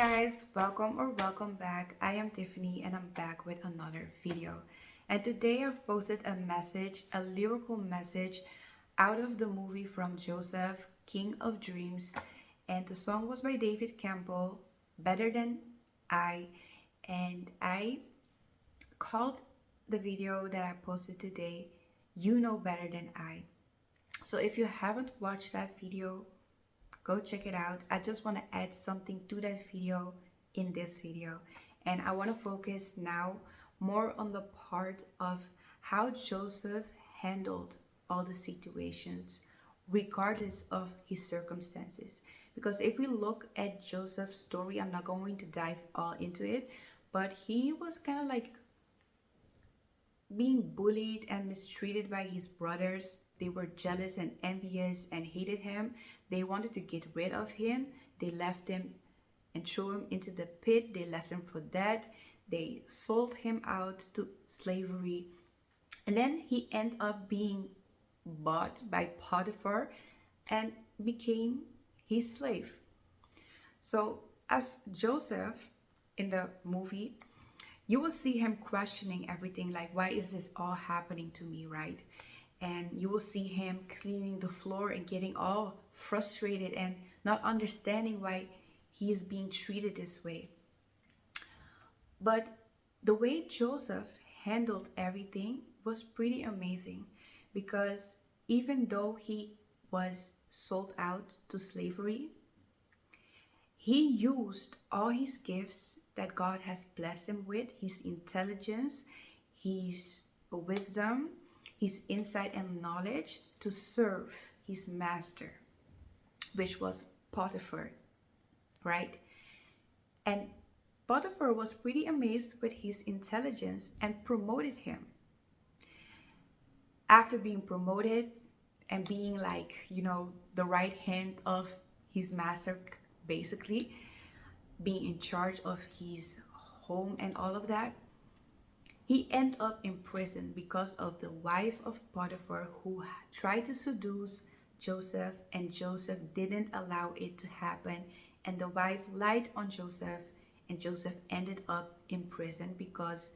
guys, welcome back. I am Tiffany and I'm back with another video. And today I've posted a message, a lyrical message out of the movie from Joseph, King of Dreams. And the song was by David Campbell, Better Than I. And I called the video that I posted today, You Know Better Than I. So if you haven't watched that video, go check it out. I just want to add something to that video in this video, and I want to focus now more on the part of how Joseph handled all the situations regardless of his circumstances. Because if we look at Joseph's story, I'm not going to dive all into it, but he was kind of like being bullied and mistreated by his brothers. They were jealous and envious and hated him. They wanted to get rid of him. They left him and threw him into the pit. They left him for dead. They sold him out to slavery. And then he ended up being bought by Potiphar and became his slave. So as Joseph in the movie, you will see him questioning everything, like, why is this all happening to me, right? And you will see him cleaning the floor and getting all frustrated and not understanding why he is being treated this way. But the way Joseph handled everything was pretty amazing, because even though he was sold out to slavery, he used all his gifts that God has blessed him with, his intelligence, his wisdom, his insight and knowledge, to serve his master, which was Potiphar, right? And Potiphar was pretty amazed with his intelligence and promoted him. After being promoted and being like, the right hand of his master, basically being in charge of his home and all of that, he ended up in prison because of the wife of Potiphar, who tried to seduce Joseph, and Joseph didn't allow it to happen. And the wife lied on Joseph, and Joseph ended up in prison because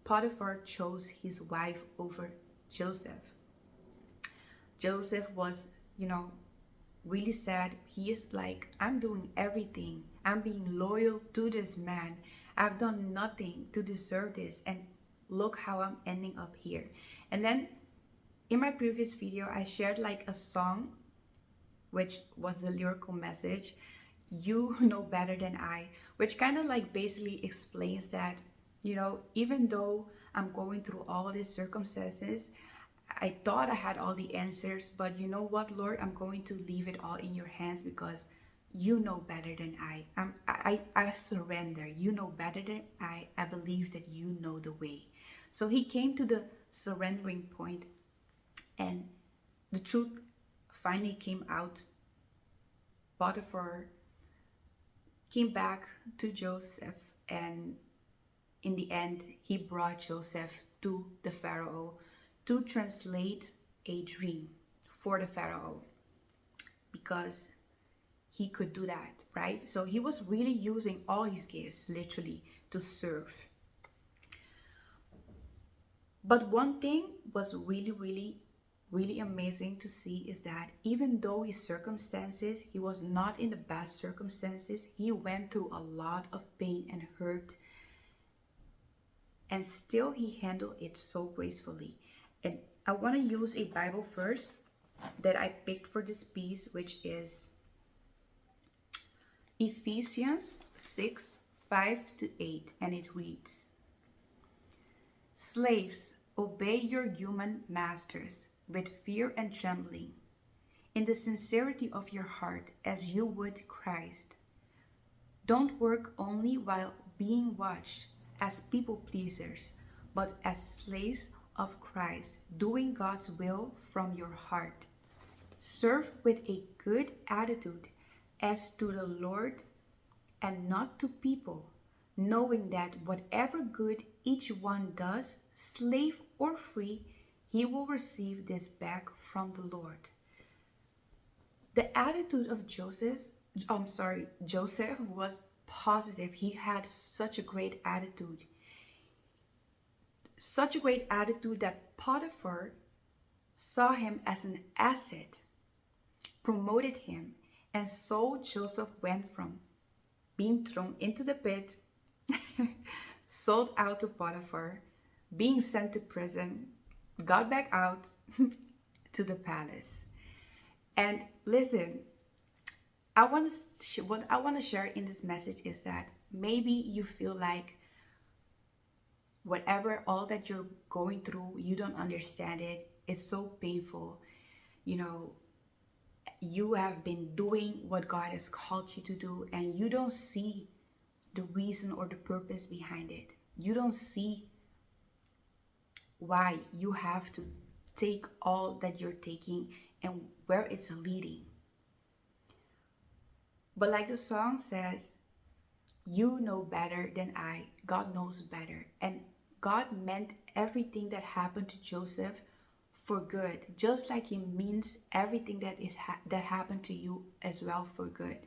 Potiphar chose his wife over Joseph. Joseph was, really sad. He is like, I'm doing everything. I'm being loyal to this man. I've done nothing to deserve this, and look how I'm ending up here. And then in my previous video, I shared like a song, which was the lyrical message, You Know Better Than I, which kind of like basically explains that, even though I'm going through all these circumstances, I thought I had all the answers, but you know what, Lord, I'm going to leave it all in your hands, because you know better than I. I surrender. You know better than I. I believe that you know the way. So he came to the surrendering point, and the truth finally came out. Potiphar came back to Joseph, and in the end, he brought Joseph to the Pharaoh to translate a dream for the Pharaoh, because he could do that, right? So he was really using all his gifts, literally, to serve. But one thing was really, really, really amazing to see is that even though his circumstances, he was not in the best circumstances, he went through a lot of pain and hurt, and still he handled it so gracefully. And I want to use a Bible verse that I picked for this piece, which is Ephesians 6:5-8, and it reads, Slaves, obey your human masters with fear and trembling, in the sincerity of your heart, as you would Christ. Don't work only while being watched as people pleasers, but as slaves of Christ, doing God's will from your heart. Serve with a good attitude as to the Lord and not to people, knowing that whatever good each one does, slave or free, he will receive this back from the Lord. The attitude of Joseph was positive. He had such a great attitude. Such a great attitude that Potiphar saw him as an asset, promoted him, and so Joseph went from being thrown into the pit, sold out to Potiphar, being sent to prison, got back out to the palace. And listen, what I want to share in this message is that maybe you feel like whatever all that you're going through, you don't understand it. It's so painful. You know, you have been doing what God has called you to do, and you don't see the reason or the purpose behind it. You don't see why you have to take all that you're taking and where it's leading. But like the song says, you know better than I. God knows better. And God meant everything that happened to Joseph for good, just like He means everything that happened to you as well for good.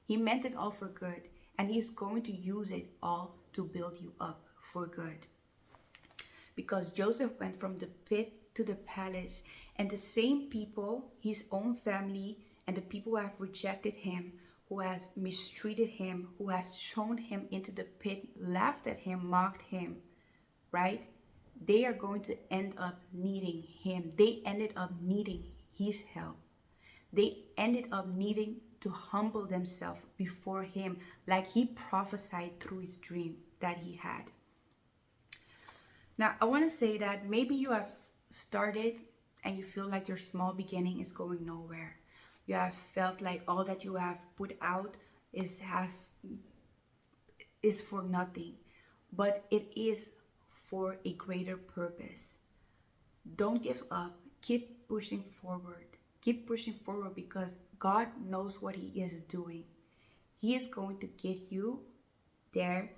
He meant it all for good, and He's going to use it all to build you up for good. Because Joseph went from the pit to the palace, and the same people, his own family, and the people who have rejected him, who has mistreated him, who has thrown him into the pit, laughed at him, mocked him, right? They are going to end up needing him. They ended up needing his help. They ended up needing to humble themselves before him, like he prophesied through his dream that he had. Now, I want to say that maybe you have started and you feel like your small beginning is going nowhere. You have felt like all that you have put out is for nothing, but it is for a greater purpose. Don't give up. Keep pushing forward. Keep pushing forward, because God knows what He is doing. He is going to get you there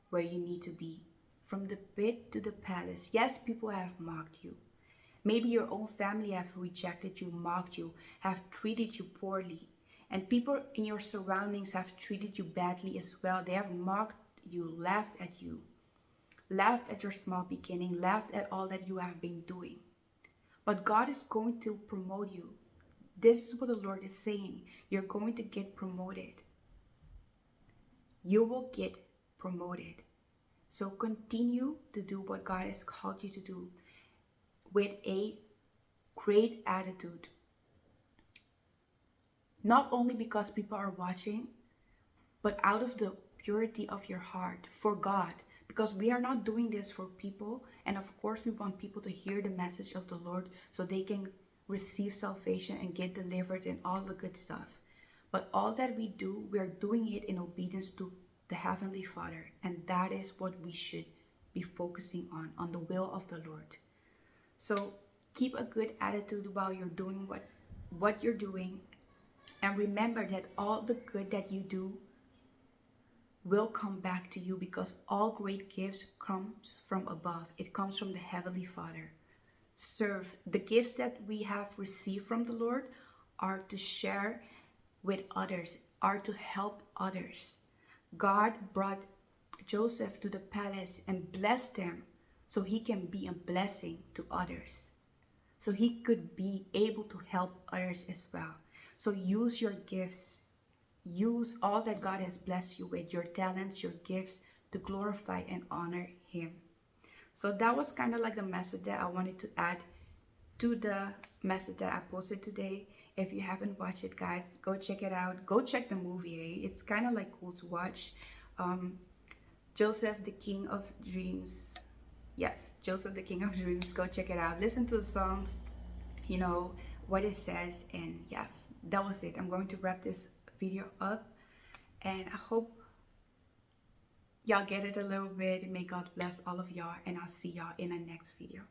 where you need to be. From the pit to the palace. Yes, people have mocked you. Maybe your own family have rejected you, mocked you, have treated you poorly. And people in your surroundings have treated you badly as well. They have mocked you, laughed at you, laughed at your small beginning, laughed at all that you have been doing. But God is going to promote you. This is what the Lord is saying. You're going to get promoted. You will get promoted. So continue to do what God has called you to do with a great attitude. Not only because people are watching, but out of the purity of your heart for God. Because we are not doing this for people. And of course, we want people to hear the message of the Lord so they can receive salvation and get delivered and all the good stuff. But all that we do, we are doing it in obedience to the Heavenly Father. And that is what we should be focusing on the will of the Lord. So keep a good attitude while you're doing what you're doing. And remember that all the good that you do will come back to you, because all great gifts comes from above. It comes from the Heavenly Father. Serve. The gifts that we have received from the Lord are to share with others, are to help others. God brought Joseph to the palace and blessed them so he can be a blessing to others. So he could be able to help others as well. So use your gifts. Use all that God has blessed you with, your talents, your gifts, to glorify and honor Him. So that was kind of like the message that I wanted to add to the message that I posted today. If you haven't watched it, guys, go check it out. Go check the movie. It's kind of like cool to watch. Joseph, the King of Dreams. Yes, Joseph, the King of Dreams. Go check it out. Listen to the songs, you know, what it says. And yes, that was it. I'm going to wrap this video up. And I hope y'all get it a little bit. May God bless all of y'all. And I'll see y'all in the next video.